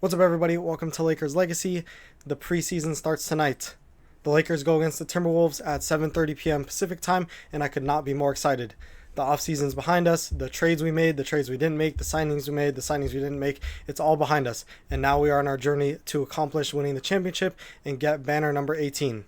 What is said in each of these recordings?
What's up, everybody? Welcome to Lakers Legacy. The preseason starts tonight. The Lakers go against the Timberwolves at 7:30 p.m. Pacific time, and I could not be more excited. The offseason's behind us. The trades we made, the trades we didn't make, the signings we made, the signings we didn't make, it's all behind us. And now we are on our journey to accomplish winning the championship and get banner number 18.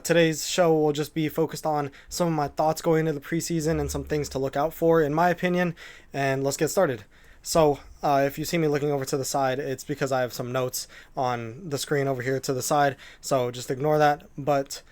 Today's show will just be focused on some of my thoughts going into the preseason and some things to look out for, in my opinion, and let's get started. So, if you see me looking over to the side, it's because I have some notes on the screen over here to the side, so just ignore that. But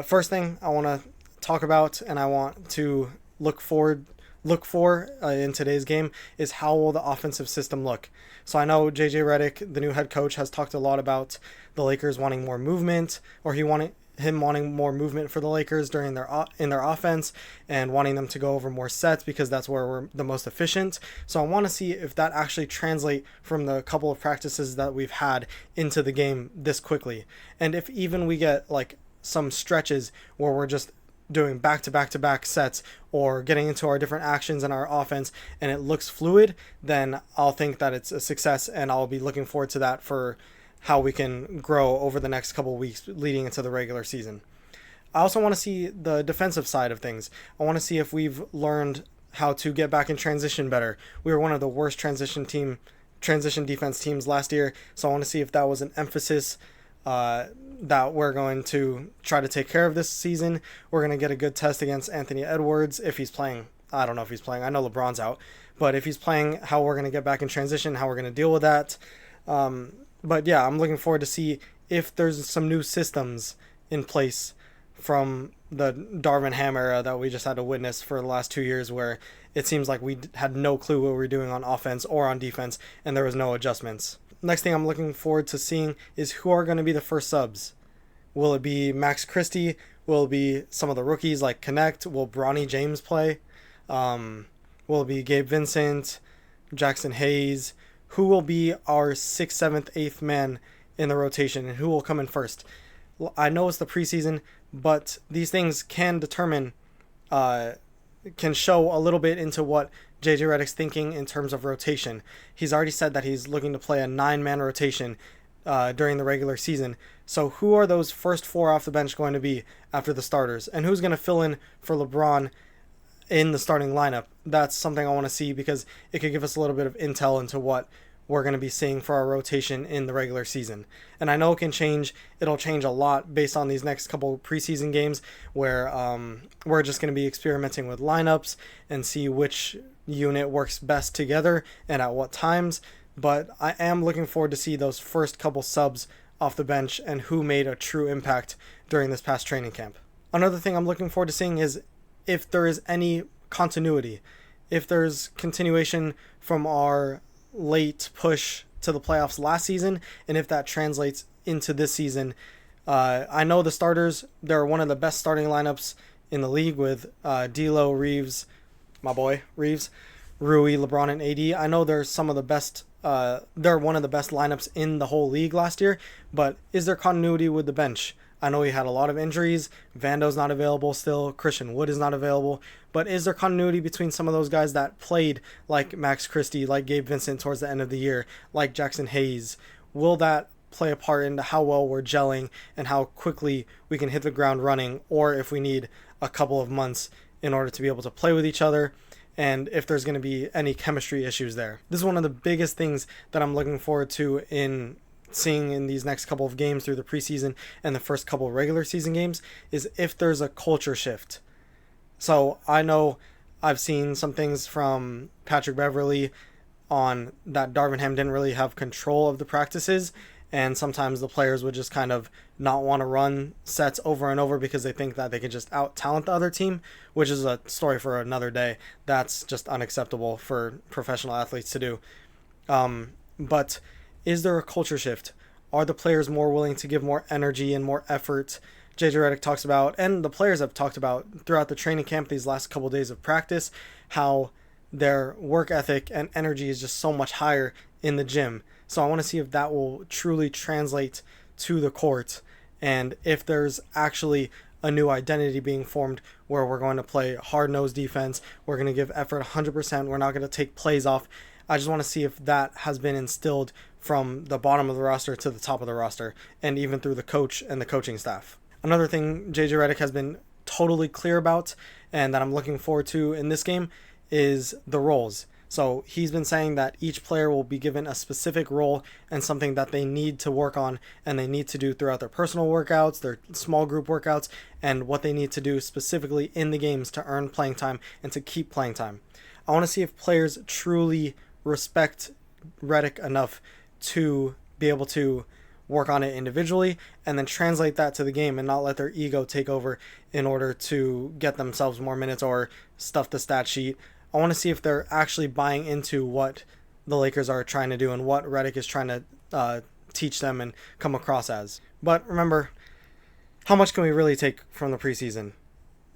first thing I want to talk about and I want to look for in today's game is how will the offensive system look. So I know JJ Redick, the new head coach, has talked a lot about the Lakers wanting more movement, or him wanting more movement for the Lakers during in their offense and wanting them to go over more sets because that's where we're the most efficient. So I want to see if that actually translate from the couple of practices that we've had into the game this quickly. And if even we get like some stretches where we're just doing back-to-back sets or getting into our different actions in our offense and it looks fluid, then I'll think that it's a success, and I'll be looking forward to that for how we can grow over the next couple of weeks leading into the regular season. I also want to see the defensive side of things. I want to see if we've learned how to get back in transition better. We were one of the worst transition defense teams last year, so I want to see if that was an emphasis that we're going to try to take care of this season. We're going to get a good test against Anthony Edwards if he's playing. I don't know if he's playing. I know LeBron's out. But if he's playing, how we're going to get back in transition, how we're going to deal with that. But yeah, I'm looking forward to see if there's some new systems in place from the Darvin Ham era that we just had to witness for the last 2 years, where it seems like we had no clue what we were doing on offense or on defense, and there was no adjustments. Next thing I'm looking forward to seeing is who are going to be the first subs. Will it be Max Christie? Will it be some of the rookies like Connect? Will Bronny James play? Will it be Gabe Vincent, Jackson Hayes? Who will be our 6th, 7th, 8th man in the rotation, and who will come in first? I know it's the preseason, but these things can show a little bit into what JJ Redick's thinking in terms of rotation. He's already said that he's looking to play a 9-man rotation during the regular season. So who are those first 4 off the bench going to be after the starters? And who's going to fill in for LeBron in the starting lineup? That's something I want to see, because it could give us a little bit of intel into what we're going to be seeing for our rotation in the regular season. And I know it can change. It'll change a lot based on these next couple preseason games, where we're just going to be experimenting with lineups and see which unit works best together and at what times. But I am looking forward to see those first couple subs off the bench and who made a true impact during this past training camp. Another thing I'm looking forward to seeing is if there is any continuity, if there's continuation from our late push to the playoffs last season, and if that translates into this season. I know the starters, they're one of the best starting lineups in the league with D'Lo, Reeves, my boy Reeves, Rui, LeBron, and AD. I know they're some of the best. They're one of the best lineups in the whole league last year, but is there continuity with the bench? I know he had a lot of injuries. Vando's not available still. Christian Wood is not available. But is there continuity between some of those guys that played like Max Christie, like Gabe Vincent towards the end of the year, like Jackson Hayes? Will that play a part into how well we're gelling and how quickly we can hit the ground running, or if we need a couple of months in order to be able to play with each other, and if there's going to be any chemistry issues there? This is one of the biggest things that I'm looking forward to in seeing in these next couple of games through the preseason and the first couple of regular season games, is if there's a culture shift. So I know I've seen some things from Patrick Beverley on that Darvin Ham didn't really have control of the practices, and sometimes the players would just kind of not want to run sets over and over because they think that they can just out-talent the other team, which is a story for another day. That's just unacceptable for professional athletes to do. But is there a culture shift? Are the players more willing to give more energy and more effort? JJ Redick talks about, and the players have talked about throughout the training camp these last couple of days of practice, how their work ethic and energy is just so much higher in the gym. So I want to see if that will truly translate to the court, and if there's actually a new identity being formed where we're going to play hard-nosed defense, we're going to give effort 100%, we're not going to take plays off. I just want to see if that has been instilled from the bottom of the roster to the top of the roster, and even through the coach and the coaching staff. Another thing JJ Redick has been totally clear about, and that I'm looking forward to in this game, is the roles. So he's been saying that each player will be given a specific role and something that they need to work on and they need to do throughout their personal workouts, their small group workouts, and what they need to do specifically in the games to earn playing time and to keep playing time. I want to see if players truly respect Redick enough to be able to work on it individually and then translate that to the game and not let their ego take over in order to get themselves more minutes or stuff the stat sheet. I want to see if they're actually buying into what the Lakers are trying to do and what Redick is trying to teach them and come across as. But remember, how much can we really take from the preseason?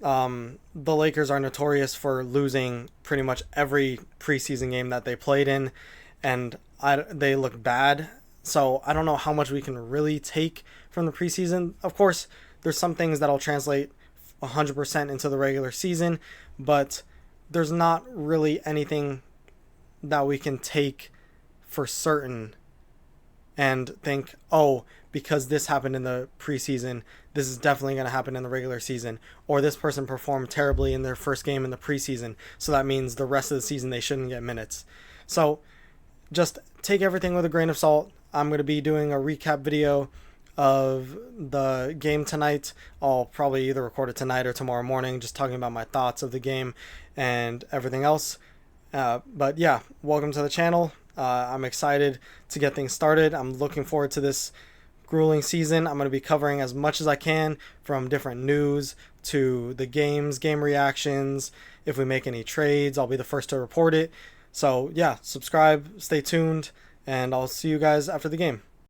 The Lakers are notorious for losing pretty much every preseason game that they played in, and they look bad. So I don't know how much we can really take from the preseason. Of course, there's some things that'll translate 100% into the regular season, but there's not really anything that we can take for certain and think, oh, because this happened in the preseason, this is definitely going to happen in the regular season, or this person performed terribly in their first game in the preseason, so that means the rest of the season they shouldn't get minutes. So just take everything with a grain of salt. I'm going to be doing a recap video of the game tonight. I'll probably either record it tonight or tomorrow morning, just talking about my thoughts of the game and everything else. But yeah, welcome to the channel. I'm excited to get things started. I'm looking forward to this grueling season. I'm going to be covering as much as I can, from different news to the games, game reactions. If we make any trades, I'll be the first to report it. So yeah, subscribe, stay tuned, and I'll see you guys after the game.